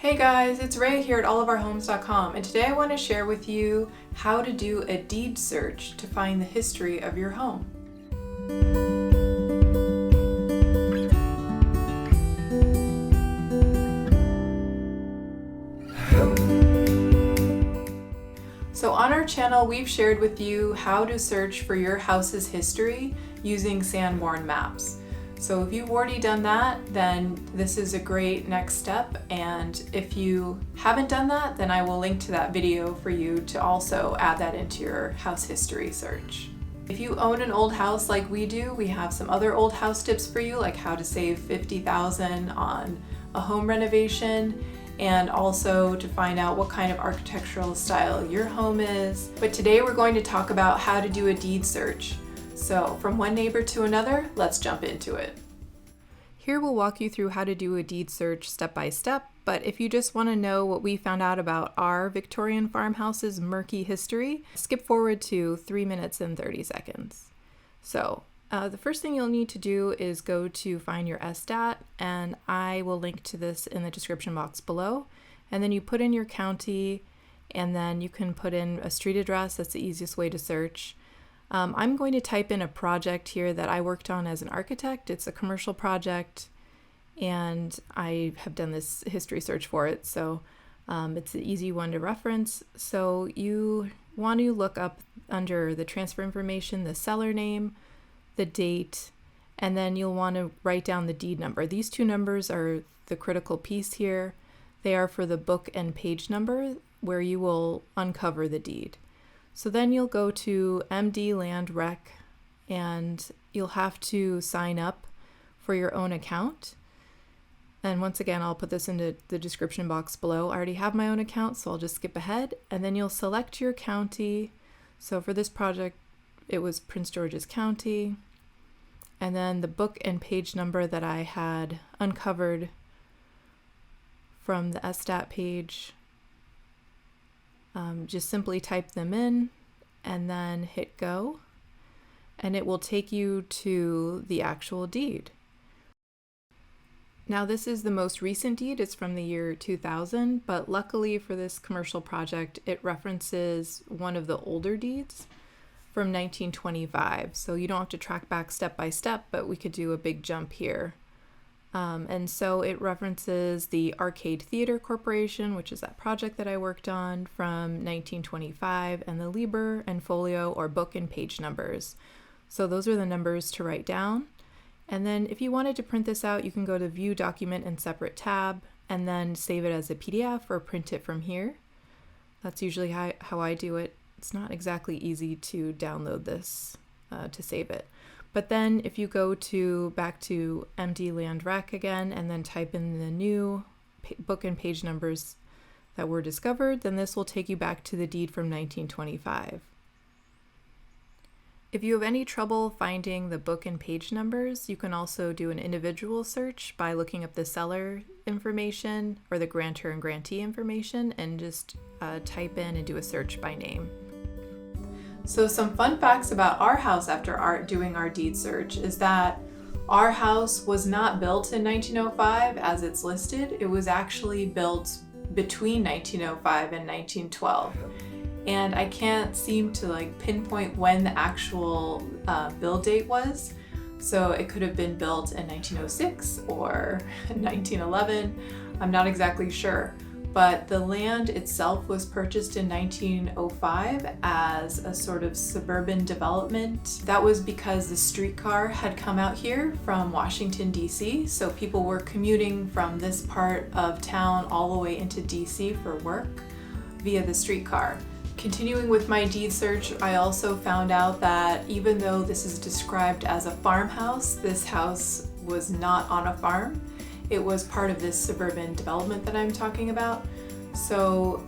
Hey guys, it's Ray here at allofourhomes.com, and today I want to share with you how to do a deed search to find the history of your home. So on our channel, we've shared with you how to search for your house's history using Sanborn maps. So if you've already done that, then this is a great next step. And if you haven't done that, then I will link to that video for you to also add that into your house history search. If you own an old house like we do, we have some other old house tips for you, like how to save $50,000 on a home renovation, and also to find out what kind of architectural style your home is. But today we're going to talk about how to do a deed search. So from one neighbor to another, let's jump into it. Here we'll walk you through how to do a deed search step by step, but if you just want to know what we found out about our Victorian farmhouse's murky history, skip forward to 3 minutes and 30 seconds. So the first thing you'll need to do is go to find your SDAT, and I will link to this in the description box below. And then you put in your county, and then you can put in a street address. That's the easiest way to search. I'm going to type in a project here that I worked on as an architect. It's a commercial project, and I have done this history search for it, so it's an easy one to reference. So you want to look up under the transfer information, the seller name, the date, and then you'll want to write down the deed number. These two numbers are the critical piece here. They are for the book and page number where you will uncover the deed. So then you'll go to MD Land Rec, and you'll have to sign up for your own account. And once again, I'll put this into the description box below. I already have my own account, so I'll just skip ahead. And then you'll select your county. So for this project, it was Prince George's County. And then the book and page number that I had uncovered from the SDAT page. Just simply type them in and then hit go, and it will take you to the actual deed. Now this is the most recent deed. It's from the year 2000, but luckily for this commercial project, it references one of the older deeds from 1925. So you don't have to track back step by step, but we could do a big jump here. And so it references the Arcade Theater Corporation, which is that project that I worked on from 1925, and the Liber and Folio or book and page numbers. So those are the numbers to write down. And then if you wanted to print this out, you can go to View Document in separate tab and then save it as a PDF or print it from here. That's usually how I do it. It's not exactly easy to download this to save it. But then if you go back to MD Land Rec again and then type in the new book and page numbers that were discovered, then this will take you back to the deed from 1925. If you have any trouble finding the book and page numbers, you can also do an individual search by looking up the seller information or the grantor and grantee information and just type in and do a search by name. So some fun facts about our house after doing our deed search is that our house was not built in 1905 as it's listed. It was actually built between 1905 and 1912. And I can't seem to pinpoint when the actual build date was. So it could have been built in 1906 or 1911. I'm not exactly sure. But the land itself was purchased in 1905 as a sort of suburban development. That was because the streetcar had come out here from Washington, D.C. So people were commuting from this part of town all the way into D.C. for work via the streetcar. Continuing with my deed search, I also found out that even though this is described as a farmhouse, this house was not on a farm. It was part of this suburban development that I'm talking about. So,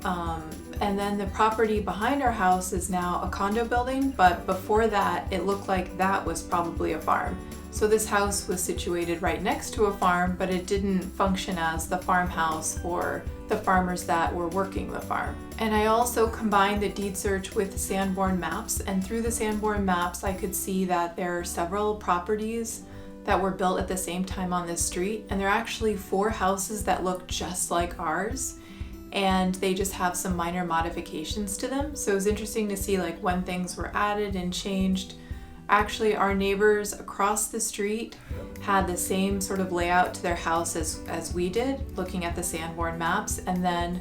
and then the property behind our house is now a condo building, but before that, it looked like that was probably a farm. So this house was situated right next to a farm, but it didn't function as the farmhouse for the farmers that were working the farm. And I also combined the deed search with Sanborn maps, and through the Sanborn maps, I could see that there are several properties that were built at the same time on this street, and they're actually 4 houses that look just like ours, and they just have some minor modifications to them. So it was interesting to see like when things were added and changed. Actually, our neighbors across the street had the same sort of layout to their house as we did, looking at the Sanborn maps. And then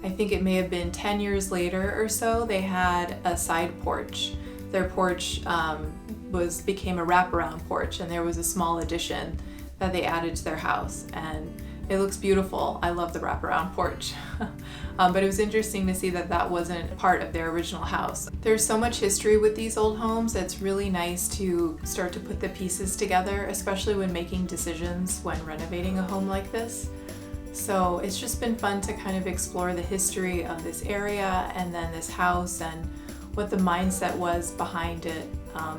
I think it may have been 10 years later or so, they had a side porch. Their porch became a wraparound porch, and there was a small addition that they added to their house, and it looks beautiful. I love the wraparound porch. But it was interesting to see that that wasn't part of their original house. There's so much history with these old homes. It's really nice to start to put the pieces together, especially when making decisions when renovating a home like this. So it's just been fun to kind of explore the history of this area and then this house and what the mindset was behind it,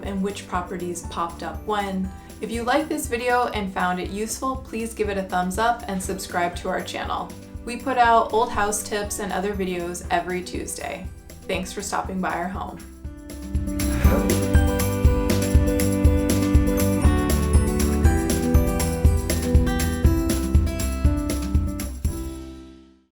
and which properties popped up when. If you liked this video and found it useful, please give it a thumbs up and subscribe to our channel. We put out old house tips and other videos every Tuesday. Thanks for stopping by our home.